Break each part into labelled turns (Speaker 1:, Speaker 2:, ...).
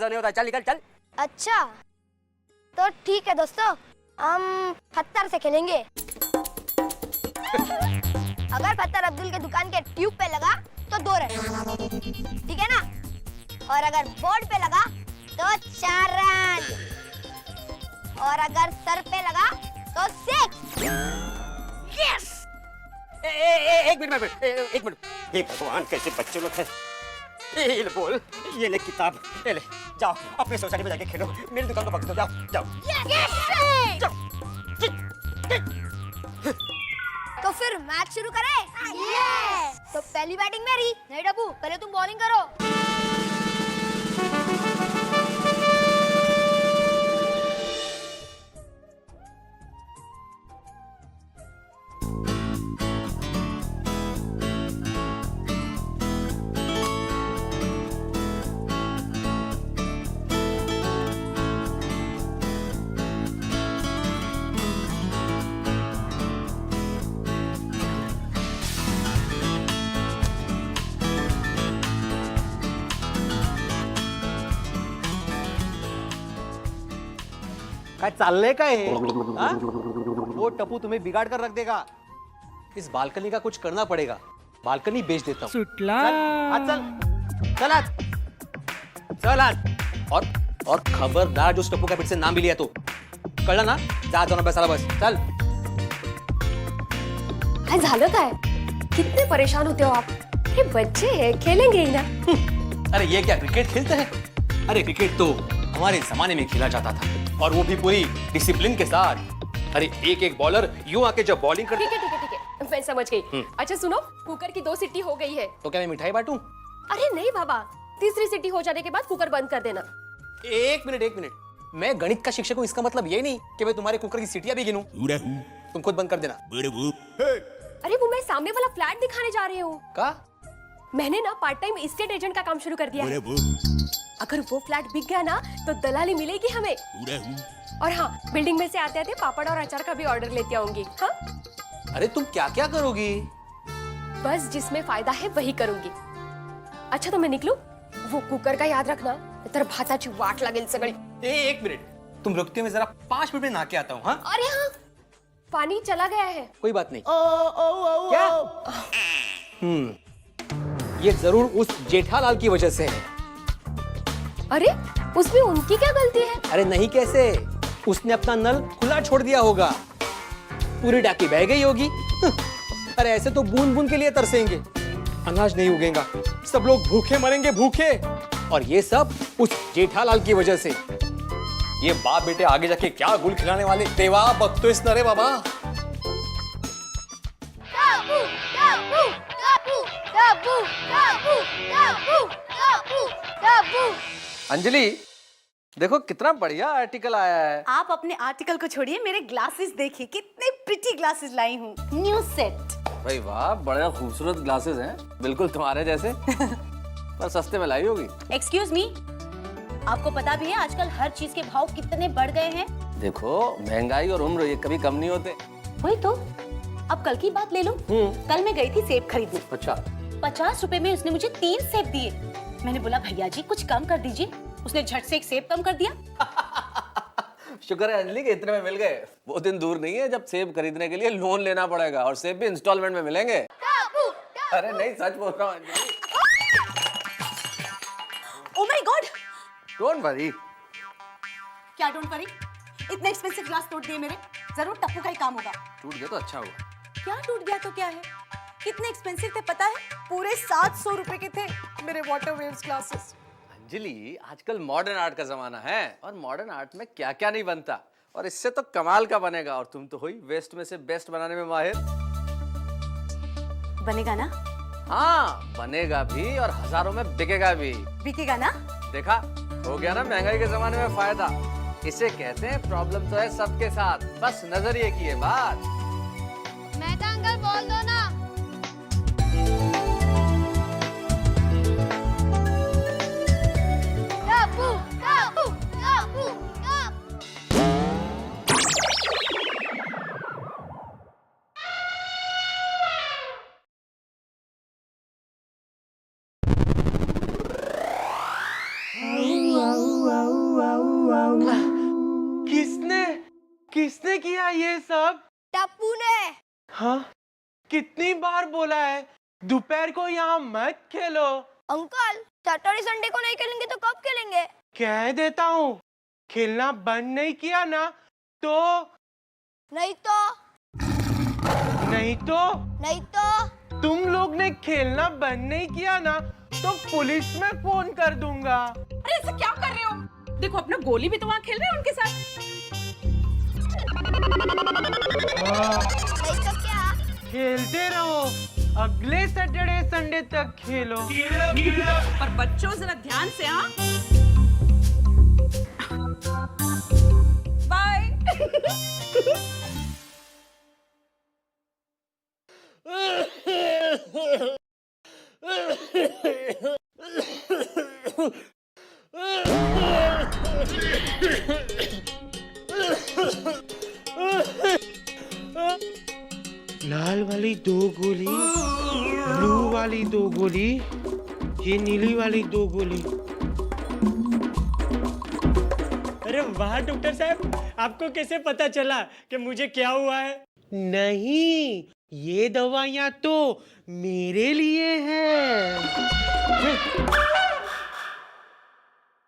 Speaker 1: नहीं होता। चल निकल चल।
Speaker 2: अच्छा तो ठीक है दोस्तों, हम पत्थर से खेलेंगे। अगर पत्थर अब्दुल के दुकान के ट्यूब पे लगा तो 2 रन, ठीक है ना? और अगर बोर्ड पे लगा तो 4 रन, और अगर सर पे लगा तो 6। यस!
Speaker 1: एक मिनट। हे भगवान, कैसे बच्चे लोग हैं। ये ले बोल, ये ले किताब, ये ले, जाओ अपने सोसाइटी में जाके खेलो, मेरी दुकान को बख्श दो, जाओ।
Speaker 2: यस! तो फिर मैच शुरू करें? यस! तो पहली बैटिंग मेरी। नहीं डब्बू, पहले तुम बॉलिंग करो।
Speaker 3: काय चाललंय काय हे? हाँ? वो टप्पू तुम्हें बिगाड़ कर रख देगा। इस बालकनी का कुछ करना पड़ेगा। बालकनी बेच देता हूँ।
Speaker 4: सुटला।
Speaker 3: चल आज। और खबरदार जो टप्पू का फिर से नाम भी लिया तो कळलं ना? जा जाऊन बसायला बस। चल।
Speaker 5: काय झालं काय? कितने परेशान होते हो आप? अरे बच्चे हैं, खेलेंगे ही ना।
Speaker 3: अरे ये क्या क्रिकेट खेलते हैं? अरे क्रिकेट तो हमारे जमाने में खेला जाता था, और वो भी पूरी डिसिप्लिन के साथ। अरे एक बॉलर यूं आके जब बॉलिंग करता।
Speaker 5: ठीक है, मैं समझ गई। अच्छा सुनो, कुकर की 2 सीटी हो गई है।
Speaker 3: तो क्या मैं मिठाई बांटूं?
Speaker 5: अरे नहीं बाबा, तीसरी सीटी हो जाने के बाद कुकर बंद कर देना।
Speaker 3: एक मिनट। मैं गणित का शिक्षक हूँ, इसका मतलब ये नहीं कि मैं तुम्हारे कुकर की सीटियां भी गिनूं। तुम खुद बंद कर देना।
Speaker 5: अरे वो मैं सामने वाला फ्लैट दिखाने जा रही हूँ।
Speaker 3: का?
Speaker 5: मैंने ना पार्ट टाइम एस्टेट एजेंट का काम शुरू कर दिया है। अगर वो फ्लैट बिक गया ना तो दलाली मिलेगी हमें। और हाँ, बिल्डिंग में से आते आते पापड़ और अचार का भी ऑर्डर लेती आऊंगी। हाँ?
Speaker 3: अरे तुम क्या क्या करोगी?
Speaker 5: बस जिसमें फायदा है वही करूंगी। अच्छा तो मैं निकलूं? वो कुकर का याद रखना, तर भाताची वाट लागेल सगळी।
Speaker 3: एक मिनट, तुम रुकते हो, मैं जरा 5 मिनट में नहा के आता हूँ। हाँ?
Speaker 5: अरे हाँ, पानी चला गया है।
Speaker 3: कोई बात नहीं। क्या? ये जरूर उस जेठालाल की वजह से है।
Speaker 5: अरे उसमें उनकी क्या गलती है?
Speaker 3: अरे नहीं, कैसे? उसने अपना नल खुला छोड़ दिया होगा, पूरी टाकी बह गई होगी। अरे ऐसे तो बूंद बूंद के लिए तरसेंगे, अनाज नहीं उगेगा, सब लोग भूखे मरेंगे, भूखे। और ये सब उस जेठालाल की वजह से। ये बाप बेटे आगे जाके क्या गुल खिलाने वाले, देवा बख्तो इस नरे बाबा।
Speaker 6: अंजलि, देखो कितना बढ़िया आर्टिकल आया है।
Speaker 7: आप अपने आर्टिकल को छोड़िए, मेरे ग्लासेस देखिए, कितने प्रिटी ग्लासेस लाई हूँ। New set.
Speaker 6: भाई वाह, बड़े खूबसूरत ग्लासेस हैं, बिल्कुल तुम्हारे जैसे। पर सस्ते में लाई होगी।
Speaker 7: एक्सक्यूज मी, आपको पता भी है आजकल हर चीज के भाव कितने बढ़ गए हैं?
Speaker 6: देखो महंगाई और उम्र ये कभी कम नहीं होते।
Speaker 7: वही तो। अब कल की बात ले लो, कल मैं गई थी सेब खरीदने।
Speaker 6: अच्छा।
Speaker 7: 50 रुपए में उसने मुझे 3 सेब दिए। मैंने बोला भैया जी कुछ कम कर दीजिए, उसने झट से 1 सेब कम कर दिया।
Speaker 6: शुक्र है अंजलि के इतने में मिल गए। वो दिन दूर नहीं है जब सेब खरीदने के लिए लोन लेना पड़ेगा, और सेब भी इंस्टॉलमेंट में मिलेंगे। अरे नहीं, सच बोल रहा हूँ Anjali.
Speaker 7: Oh my God!
Speaker 6: Don't worry.
Speaker 7: क्या डोंट वरी? इतने एक्सपेंसिव ग्लास तोड़ दिए मेरे, जरूर टप्पू का ही काम होगा।
Speaker 6: टूट गया तो अच्छा हुआ।
Speaker 7: क्या टूट गया तो क्या है? कितने एक्सपेंसिव थे पता है? पूरे 700 रुपए के थे मेरे वाटर वेव्स ग्लासेस।
Speaker 6: अंजलि, आजकल मॉडर्न आर्ट का जमाना है, और मॉडर्न आर्ट में क्या क्या नहीं बनता, और इससे तो कमाल का बनेगा। और तुम तो हुई वेस्ट में से बेस्ट बनाने में माहिर।
Speaker 7: बनेगा ना?
Speaker 6: हाँ बनेगा भी, और हजारों में बिकेगा भी।
Speaker 7: बिकेगा ना?
Speaker 6: देखा, हो गया ना महंगाई के जमाने में फायदा। इसे कहते हैं प्रॉब्लम तो है सबके साथ, बस नजरिए की है बात।
Speaker 2: मेहता अंकल बोल दो ना। टप्पू टप्पू टप्पू टप्पू।
Speaker 4: किसने किया ये सब?
Speaker 2: टप्पू ने।
Speaker 4: हाँ, कितनी बार बोला है दोपहर को यहाँ मत खेलो।
Speaker 2: अंकल सैटरडे संडे को नहीं खेलेंगे तो कब खेलेंगे?
Speaker 4: कह देता हूँ, खेलना बंद नहीं किया ना तो
Speaker 2: नहीं तो
Speaker 4: नहीं तो
Speaker 2: नहीं तो
Speaker 4: तुम लोग ने खेलना बंद नहीं किया ना तो पुलिस में फोन कर दूंगा।
Speaker 7: अरे ऐसे क्या कर रहे हो? देखो अपना गोली भी तो वहाँ खेल रहे हैं उनके साथ।
Speaker 4: हाँ,
Speaker 2: नहीं तो क्या?
Speaker 4: खेलते रहो, अगले सैटरडे संडे तक खेलो।
Speaker 7: पर बच्चों जरा ध्यान से, हाँ। बाय।
Speaker 4: लाल वाली 2 गोली, ब्लू वाली 2 गोली, ये नीली वाली 2 गोली।
Speaker 3: अरे वाह डॉक्टर साहब, आपको कैसे पता चला कि मुझे क्या हुआ है?
Speaker 4: नहीं, ये दवाइयाँ तो मेरे लिए है।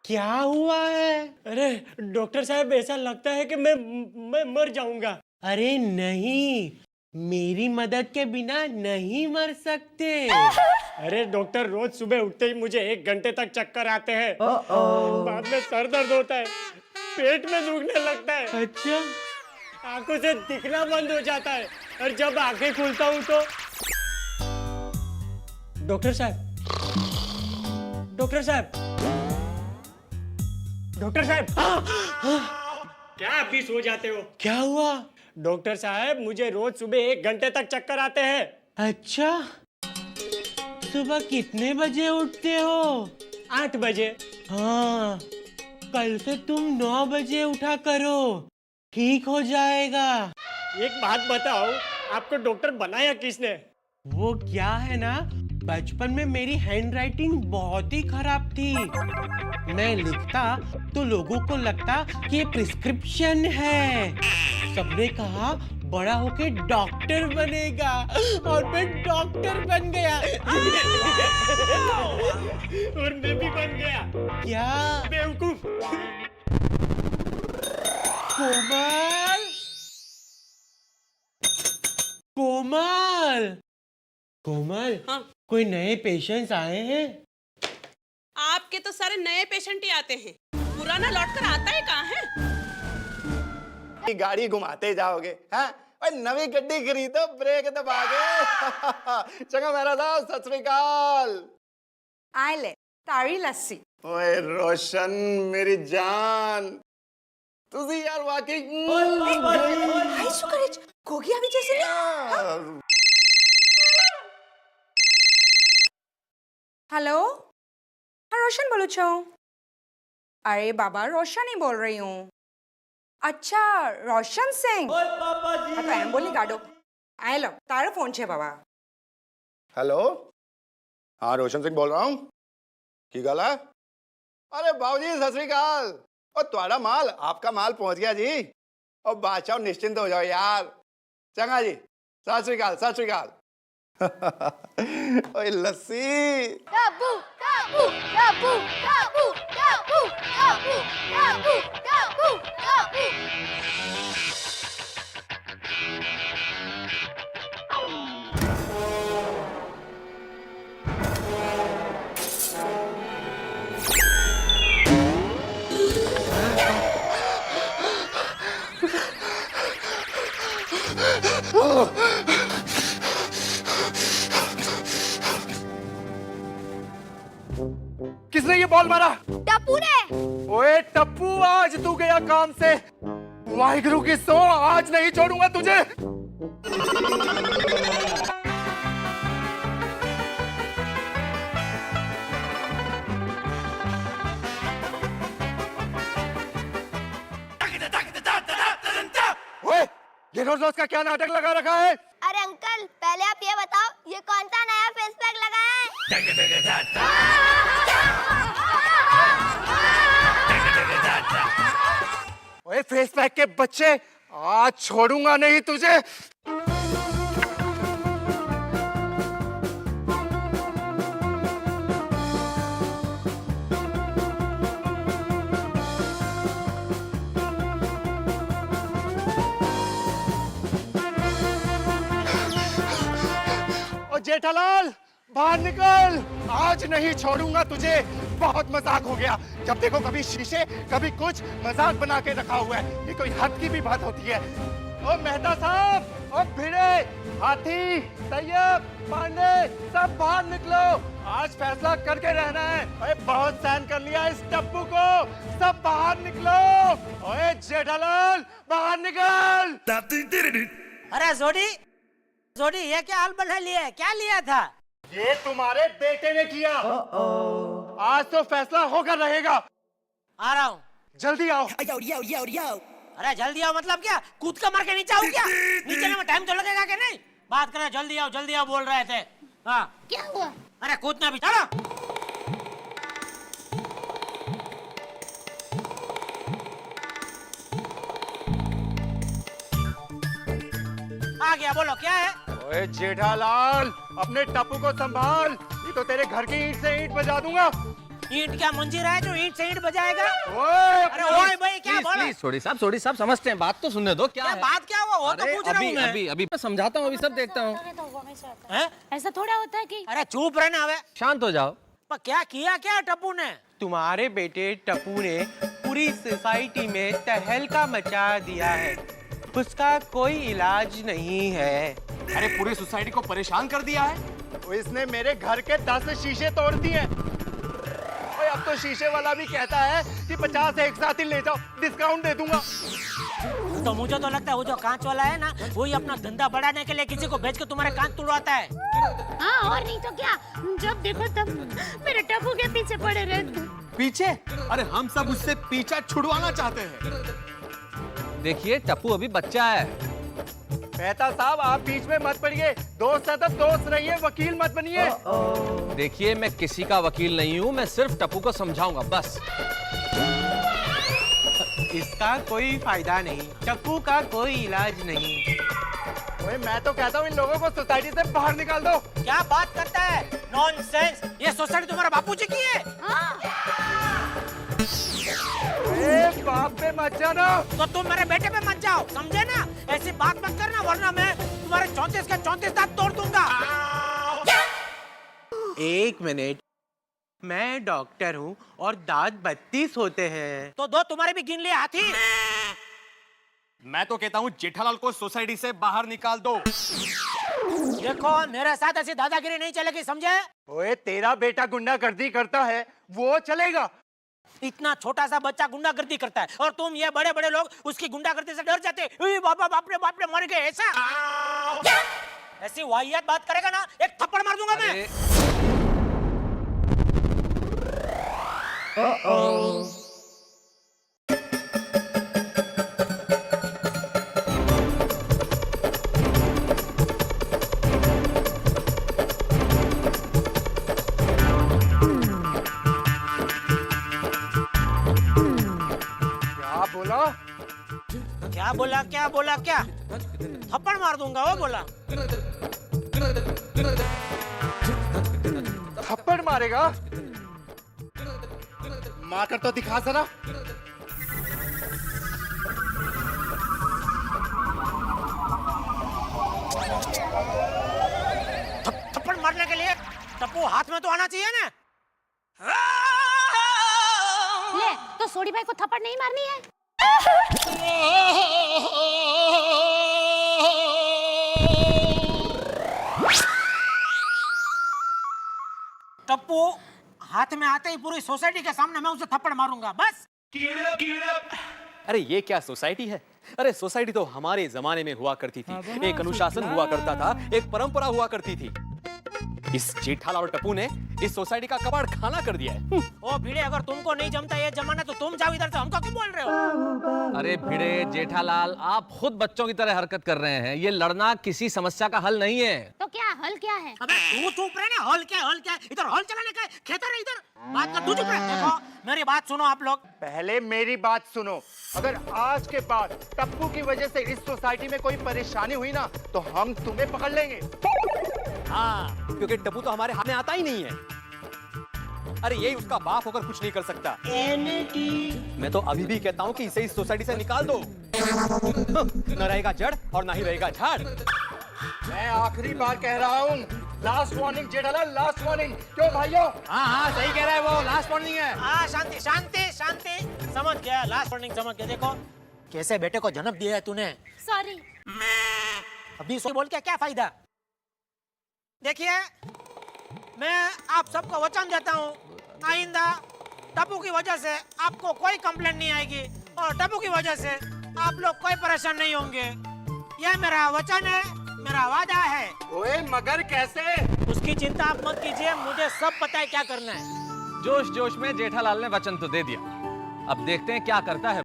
Speaker 4: क्या हुआ है?
Speaker 3: अरे डॉक्टर साहब, ऐसा लगता है कि मैं मर जाऊंगा।
Speaker 4: अरे नहीं, मेरी मदद के बिना नहीं मर सकते।
Speaker 3: अरे डॉक्टर, रोज सुबह उठते ही मुझे 1 घंटे तक चक्कर आते हैं। बाद में सर दर्द होता है, पेट में दुखने लगता है,
Speaker 4: अच्छा,
Speaker 3: आंखों से दिखना बंद हो जाता है, और जब आंखें खुलता हूँ तो डॉक्टर साहब, डॉक्टर साहब, डॉक्टर साहब, क्या आप भी सो जाते हो?
Speaker 4: क्या हुआ?
Speaker 3: डॉक्टर साहब, मुझे रोज सुबह 1 घंटे तक चक्कर आते हैं।
Speaker 4: अच्छा, सुबह कितने बजे उठते हो?
Speaker 3: 8 बजे।
Speaker 4: हाँ, कल से तुम 9 बजे उठा करो, ठीक हो जाएगा।
Speaker 3: एक बात बताओ, आपको डॉक्टर बनाया किसने?
Speaker 4: वो क्या है ना, बचपन में मेरी हैंडराइटिंग बहुत ही खराब थी। मैं लिखता तो लोगों को लगता कि ये प्रिस्क्रिप्शन है। सबने कहा बड़ा होके डॉक्टर बनेगा, और मैं डॉक्टर बन गया।
Speaker 3: और मैं भी बन गया।
Speaker 4: क्या?
Speaker 3: बेवकूफ।
Speaker 4: कोमल, कोमल, कोमल,
Speaker 8: हाँ?
Speaker 4: कोई नए पेशेंट्स आए हैं?
Speaker 8: आपके तो सारे नए पेशेंट ही आते हैं, पुराना लौट कर आता है कहाँ है?
Speaker 9: गाड़ी घुमाते जाओगे, हाँ? और नवी गड्डी खरीदो, ब्रेक दबा के। चंगा मेरा साहब, सत श्री अकाल।
Speaker 7: आए ले तारी लस्सी।
Speaker 9: ओए रोशन मेरी जान, तुझी यार वाकई
Speaker 7: हाय सुकरेज, गोगी अभी जैसे नहीं। हेलो, हाँ रोशन बोलू छो। अरे बाबा, रोशन ही बोल रही हूँ। अच्छा, रोशन सिंह। हाँ तो एम बोली गाडो। आए लो, तारा फोन छे बाबा।
Speaker 9: हेलो, हाँ रोशन सिंह बोल रहा हूँ। की गल है? अरे बाबूजी सत श्री अकाल। और तुम्हारा माल, आपका माल पहुंच गया जी। और बादशाह निश्चिंत हो जाओ यार। चंगा जी, सत श्री अकाल, सत श्री अकाल। ओए लस्सी।
Speaker 2: टप्पू टप्पू टप्पू टप्पू टप्पू टप्पू टप्पू टप्पू टप्पू।
Speaker 9: किसने ये बॉल मारा?
Speaker 2: टप्पू ने।
Speaker 9: ओए टप्पू, आज तू गया काम से। वाहिगुरु की सो, आज नहीं छोड़ूंगा तुझे। ओए, ये रोज रोज का क्या नाटक लगा रखा है?
Speaker 2: अरे अंकल, पहले आप ये बताओ, ये कौन सा नया फेस पैक लगाया है?
Speaker 9: ओए फेस पैक के बच्चे, आज छोड़ूंगा नहीं तुझे। और जेठालाल बाहर निकल, आज नहीं छोड़ूंगा तुझे। बहुत मजाक हो गया, जब देखो कभी शीशे कभी कुछ, मजाक बना के रखा हुआ है। ये कोई हद की भी बात होती है। ओ मेहता साहब, ओ भिड़े, हाथी, तैयब, पांडे, सब बाहर निकलो। आज फैसला करके रहना है। ओए बहुत सहन कर लिया इस टप्पू को, सब बाहर निकलो। ओए जेठालाल बाहर निकल।
Speaker 10: अरे जोड़ी जोड़ी, ये क्या हाल बना लिया है? क्या लिया था?
Speaker 9: ये तुम्हारे बेटे ने किया। आज तो फैसला होकर रहेगा।
Speaker 10: आ रहा हूँ।
Speaker 9: जल्दी आओ।
Speaker 10: अरे जल्दी आओ मतलब क्या? कूद कर मार के नीचे आऊँ क्या? नीचे में टाइम तो लगेगा कि नहीं? बात करें, जल्दी आओ बोल रहे थे। हाँ
Speaker 2: क्या हुआ?
Speaker 10: अरे कूदना भी, चलो। आ गया, बोलो क्या है?
Speaker 9: ओए जेठालाल, अपने टप्पू को संभाल, ये तो तेरे घर की ईंट से ईंट बजा दूंगा।
Speaker 10: ईंट क्या मंजीर है जो ईंट से ईंट बजाएगा?
Speaker 9: ओए
Speaker 10: अरे ओए भाई, क्या बोला?
Speaker 6: प्लीज सोडी साहब समझते हैं, बात तो सुनने दो। क्या है?
Speaker 10: बात क्या हुआ? वो तो पूछ रहा हूँ मैं।
Speaker 6: अभी मैं समझाता हूँ, अभी सब देखता हूँ।
Speaker 10: हैं?
Speaker 5: ऐसा थोड़ा होता है कि
Speaker 10: अरे चुप रहना हवे।
Speaker 6: शांत हो जाओ।
Speaker 10: पर क्या किया क्या टप्पू ने?
Speaker 4: तुम्हारे बेटे टप्पू ने पूरी सोसाइटी में तहलका मचा दिया है। उसका कोई इलाज नहीं है।
Speaker 3: अरे पूरी सोसाइटी को परेशान कर दिया है।
Speaker 9: तो इसने मेरे घर के 10 शीशे तोड़ दिए। ओए अब तो शीशे वाला भी कहता है कि 50 एक साथ ही ले जाओ, डिस्काउंट दे दूंगा।
Speaker 10: तो मुझे तो लगता है वो जो कांच वाला है ना, वही अपना धंधा बढ़ाने के लिए किसी को बेच के तुम्हारे कांच तुड़वाता है।
Speaker 2: हाँ और नहीं तो क्या, जब देखो तब मेरे टप्पू के पीछे पड़े रहते।
Speaker 3: पीछे? अरे हम सब उससे पीछा छुड़वाना चाहते हैं।
Speaker 6: देखिए टप्पू अभी बच्चा है।
Speaker 9: मेहता साहब आप बीच में मत पड़िए, दोस्त है तो दोस्त रहिए, वकील मत बनिए।
Speaker 6: देखिए मैं किसी का वकील नहीं हूँ, मैं सिर्फ टप्पू को समझाऊंगा बस।
Speaker 4: इसका कोई फायदा नहीं, टप्पू का कोई इलाज नहीं।
Speaker 9: ओए मैं तो कहता हूँ इन लोगों को सोसाइटी से बाहर निकाल दो।
Speaker 10: क्या बात करता है? नॉनसेंस! ये सोसाइटी तुम्हारा बापूजी की है?
Speaker 9: ए बाप पे मत जाना।
Speaker 10: तो तुम मेरे बेटे पे मत जाओ, समझे ना? ऐसी बात मत करना वरना मैं तुम्हारे 34 के 34 दांत तोड़ दूंगा।
Speaker 4: एक मिनट, मैं डॉक्टर हूँ और दांत 32 होते हैं।
Speaker 10: तो दो तुम्हारे भी गिन लिए हाथी।
Speaker 3: मैं तो कहता हूँ जेठालाल को सोसाइटी से बाहर निकाल दो।
Speaker 10: देखो मेरे साथ ऐसी दादागिरी नहीं चलेगी, समझे?
Speaker 9: ओए तेरा बेटा गुंडागर्दी करता है, वो चलेगा।
Speaker 10: इतना छोटा सा बच्चा गुंडागर्दी करता है और तुम ये बड़े बड़े लोग उसकी गुंडागर्दी से डर जाते। बाबा बाप रे मर गए ऐसा? ऐसी वाहियात बात करेगा ना, एक थप्पड़ मार दूंगा मैं। क्या बोला क्या? थप्पड़ मार दूंगा वो बोला।
Speaker 9: थप्पड़ मारेगा? मारकर तो दिखा जरा।
Speaker 10: थप्पड़ मारने के लिए टप्पू हाथ में तो आना चाहिए ना।
Speaker 2: ले, तो सोडी भाई को थप्पड़ नहीं मारनी है?
Speaker 10: टप्पू हाथ में आते ही पूरी सोसाइटी के सामने मैं उसे थप्पड़ मारूंगा बस।
Speaker 3: अरे ये क्या सोसाइटी है? अरे सोसाइटी तो हमारे जमाने में हुआ करती थी। एक अनुशासन हुआ करता था, एक परंपरा हुआ करती थी। इस जेठालाल और टप्पू ने इस सोसाइटी का कबाड़ खाना कर दिया है।
Speaker 10: ओ भिड़े, अगर तुमको नहीं जमता ये जमाना तो तुम जाओ इधर से, हमको क्यों बोल रहे हो?
Speaker 6: अरे भिड़े जेठालाल, आप खुद बच्चों की तरह हरकत कर रहे हैं। ये लड़ना किसी समस्या का हल नहीं है।
Speaker 2: तो क्या हल क्या है?
Speaker 10: अबे तू चुप रहे ना, हॉल क्या इधर हॉल चलाने का है, खेतर है इधर, बात कर, तू चुप रहे। देखो मेरी बात सुनो आप लोग।
Speaker 9: पहले मेरी बात सुनो। अगर आज के बाद टप्पू की वजह से इस सोसाइटी में कोई परेशानी हुई ना तो हम तुम्हें पकड़ लेंगे।
Speaker 3: हाँ, क्योंकि टप्पू तो हमारे हाथ में आता ही नहीं है। अरे यही उसका बाप होकर कुछ नहीं कर सकता। मैं तो अभी भी कहता हूँ कि इसे इस सोसाइटी से निकाल दो। न रहेगा जड़ और ना ही रहेगा झाड़।
Speaker 9: मैं आखिरी बार कह रहा हूँ, last warning Jethalal, last warning. क्यों भाइयों?
Speaker 3: हाँ सही कह रहा है वो, लास्ट वार्निंग है।
Speaker 10: हाँ शांति शांति शांति, समझ गया, लास्ट वार्निंग समझ गया। देखो कैसे बेटे को जन्म दिया है तूने।
Speaker 2: सॉरी।
Speaker 10: अभी सो बोल के क्या फायदा? देखिए मैं आप सबको वचन देता हूँ, आइंदा टप्पू की वजह से आपको कोई कंप्लेंट नहीं आएगी और टप्पू की वजह से आप लोग कोई परेशान नहीं होंगे। यह मेरा वचन है, मेरा वादा है।
Speaker 9: ओए मगर कैसे?
Speaker 10: उसकी चिंता आप मत कीजिए, मुझे सब पता है क्या करना है।
Speaker 6: जोश जोश में जेठालाल ने वचन तो दे दिया, अब देखते हैं क्या करता है।